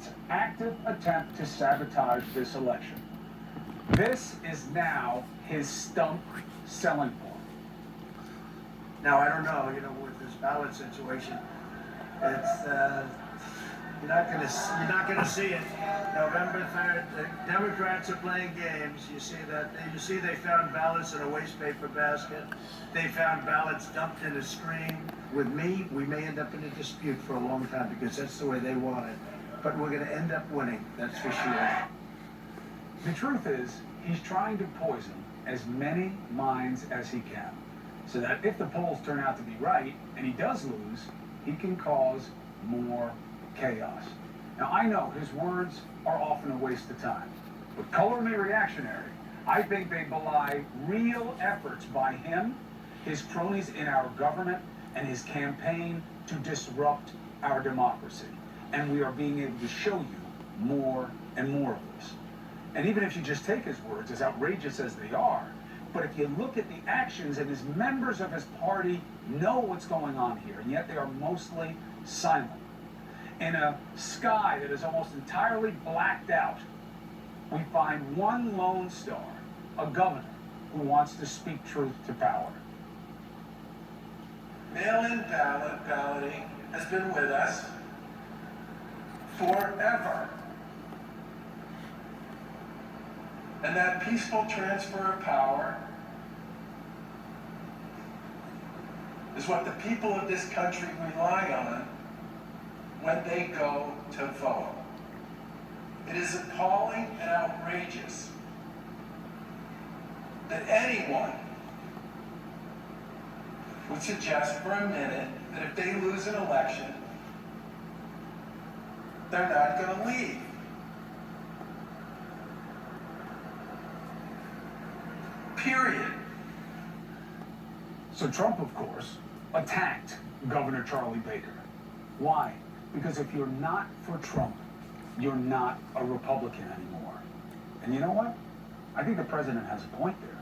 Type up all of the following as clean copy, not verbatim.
president's active attempt to sabotage this election. This is now his stump selling point. Now, I don't know, with this ballot situation, it's, you're not gonna see it. November 3rd, the Democrats are playing games. You see they found ballots in a wastepaper basket. They found ballots dumped in a screen. With me, we may end up in a dispute for a long time because that's the way they want it. But we're gonna end up winning, that's for sure. The truth is, he's trying to poison as many minds as he can, so that if the polls turn out to be right, and he does lose, he can cause more chaos. Now, I know his words are often a waste of time, but color me reactionary. I think they belie real efforts by him, his cronies in our government, and his campaign to disrupt our democracy. And we are being able to show you more and more of this. And even if you just take his words, as outrageous as they are, but if you look at the actions, and his members of his party know what's going on here, and yet they are mostly silent. In a sky that is almost entirely blacked out, we find one lone star, a governor who wants to speak truth to power. Mail-in balloting has been with us forever. And that peaceful transfer of power is what the people of this country rely on when they go to vote. It is appalling and outrageous that anyone would suggest for a minute that if they lose an election, they're not going to leave. Period. So Trump, of course, attacked Governor Charlie Baker. Why? Because if you're not for Trump, you're not a Republican anymore. And you know what? I think the president has a point there.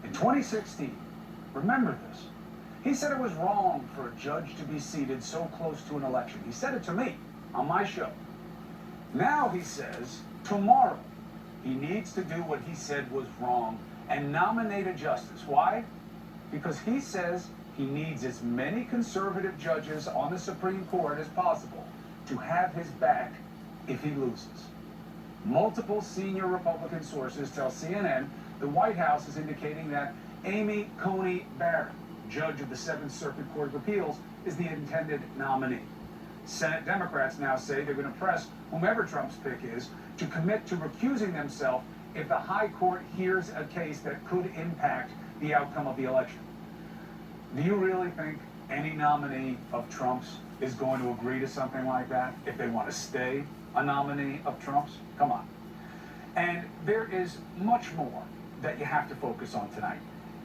In 2016, remember this, he said it was wrong for a judge to be seated so close to an election. He said it to me on my show. Now he says tomorrow he needs to do what he said was wrong and nominate a justice. Why? Because he says he needs as many conservative judges on the Supreme Court as possible to have his back if he loses. Multiple senior Republican sources tell CNN the White House is indicating that Amy Coney Barrett, judge of the Seventh Circuit Court of Appeals, is the intended nominee. Senate Democrats now say they're going to press whomever Trump's pick is to commit to recusing themselves if the high court hears a case that could impact the outcome of the election. Do you really think any nominee of Trump's is going to agree to something like that if they want to stay a nominee of Trump's? Come on. And there is much more that you have to focus on tonight.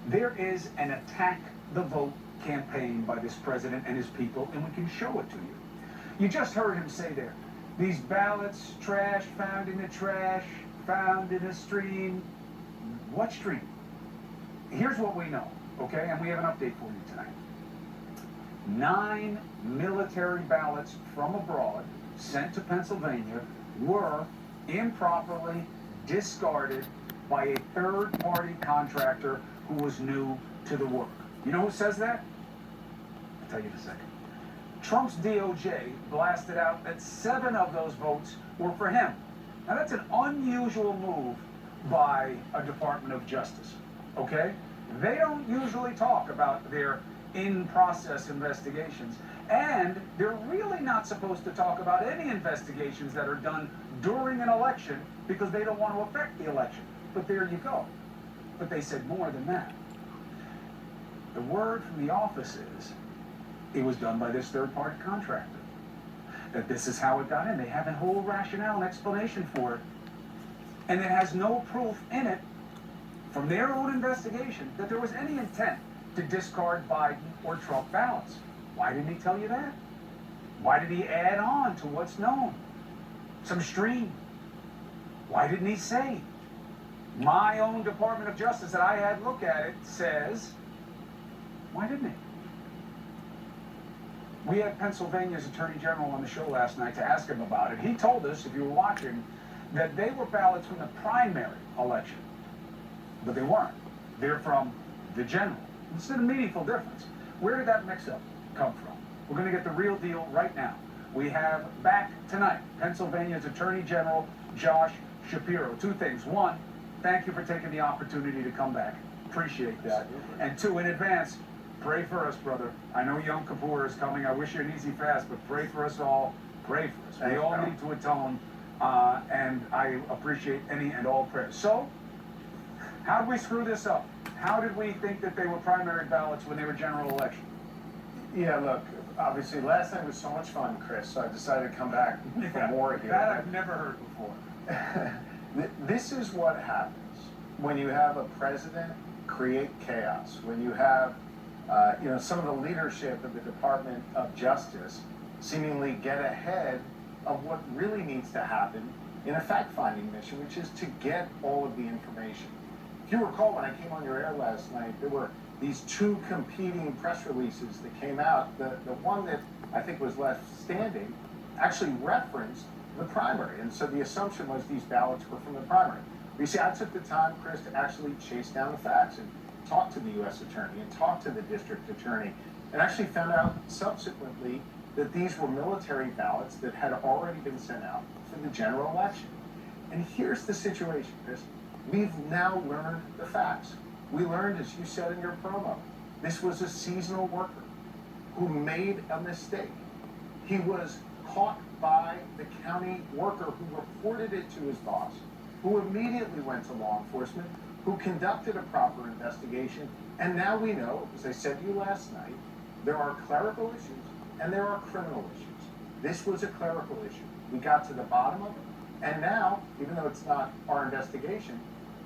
There is an attack the vote campaign by this president and his people, and we can show it to you. You just heard him say there, these ballots, trash, found in the trash, found in a stream. What stream? Here's what we know, okay? And we have an update for you tonight. 9 military ballots from abroad sent to Pennsylvania were improperly discarded by a third-party contractor who was new to the work. You know who says that? I'll tell you in a second. Trump's DOJ blasted out that 7 of those votes were for him. Now that's an unusual move by a Department of Justice, okay? They don't usually talk about their in-process investigations, and they're really not supposed to talk about any investigations that are done during an election because they don't want to affect the election. But there you go. But they said more than that. The word from the office is it was done by this third-party contractor. That this is how it got in. They have a whole rationale and explanation for it. And it has no proof in it from their own investigation that there was any intent to discard Biden or Trump ballots. Why didn't he tell you that? Why did he add on to what's known? Some stream. Why didn't he say? My own Department of Justice that I had look at it says, why didn't he? We had Pennsylvania's Attorney General on the show last night to ask him about it. He told us, if you were watching, that they were ballots from the primary election, but they weren't. They're from the general. It's a meaningful difference. Where did that mix-up come from? We're going to get the real deal right now. We have back tonight Pennsylvania's Attorney General Josh Shapiro. Two things. One, thank you for taking the opportunity to come back. Appreciate that. And two, in advance, pray for us, brother. I know Yom Kippur is coming. I wish you an easy fast, but pray for us all. Pray for us. We all need to atone, and I appreciate any and all prayers. So, how did we screw this up? How did we think that they were primary ballots when they were general election? Yeah, look, obviously last night was so much fun, Chris, so I decided to come back for more here. That I've never heard before. This is what happens when you have a president create chaos, when you have some of the leadership of the Department of Justice seemingly get ahead of what really needs to happen in a fact-finding mission, which is to get all of the information. If you recall, when I came on your air last night, there were these two competing press releases that came out. The one that I think was left standing actually referenced the primary, and so the assumption was these ballots were from the primary. You see, I took the time, Chris, to actually chase down the facts and talk to the U.S. attorney and talk to the district attorney, and actually found out subsequently that these were military ballots that had already been sent out for the general election. And here's the situation, Chris. We've now learned the facts. We learned, as you said in your promo, this was a seasonal worker who made a mistake. He was caught by the county worker who reported it to his boss, who immediately went to law enforcement, who conducted a proper investigation, and now we know, as I said to you last night, there are clerical issues and there are criminal issues. This was a clerical issue. We got to the bottom of it, and now, even though it's not our investigation,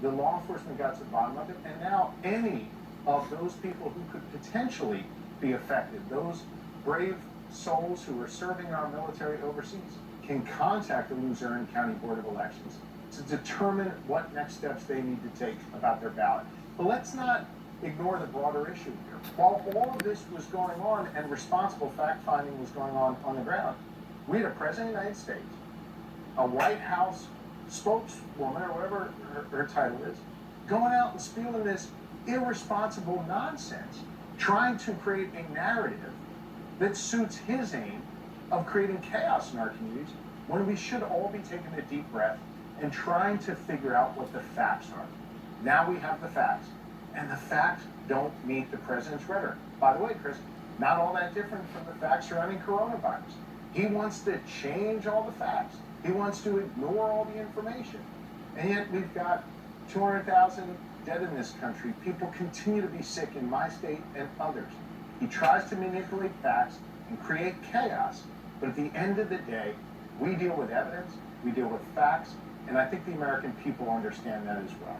the law enforcement got to the bottom of it, and now any of those people who could potentially be affected, those brave souls who are serving our military overseas, can contact the Luzerne County Board of Elections to determine what next steps they need to take about their ballot. But let's not ignore the broader issue here. While all of this was going on and responsible fact-finding was going on the ground, we had a President of the United States, a White House spokeswoman, or whatever her title is, going out and spewing this irresponsible nonsense, trying to create a narrative that suits his aim of creating chaos in our communities, when we should all be taking a deep breath and trying to figure out what the facts are. Now we have the facts, and the facts don't meet the president's rhetoric. By the way, Chris, not all that different from the facts surrounding coronavirus. He wants to change all the facts. He wants to ignore all the information. And yet we've got 200,000 dead in this country. People continue to be sick in my state and others. He tries to manipulate facts and create chaos. But at the end of the day, we deal with evidence, we deal with facts, and I think the American people understand that as well.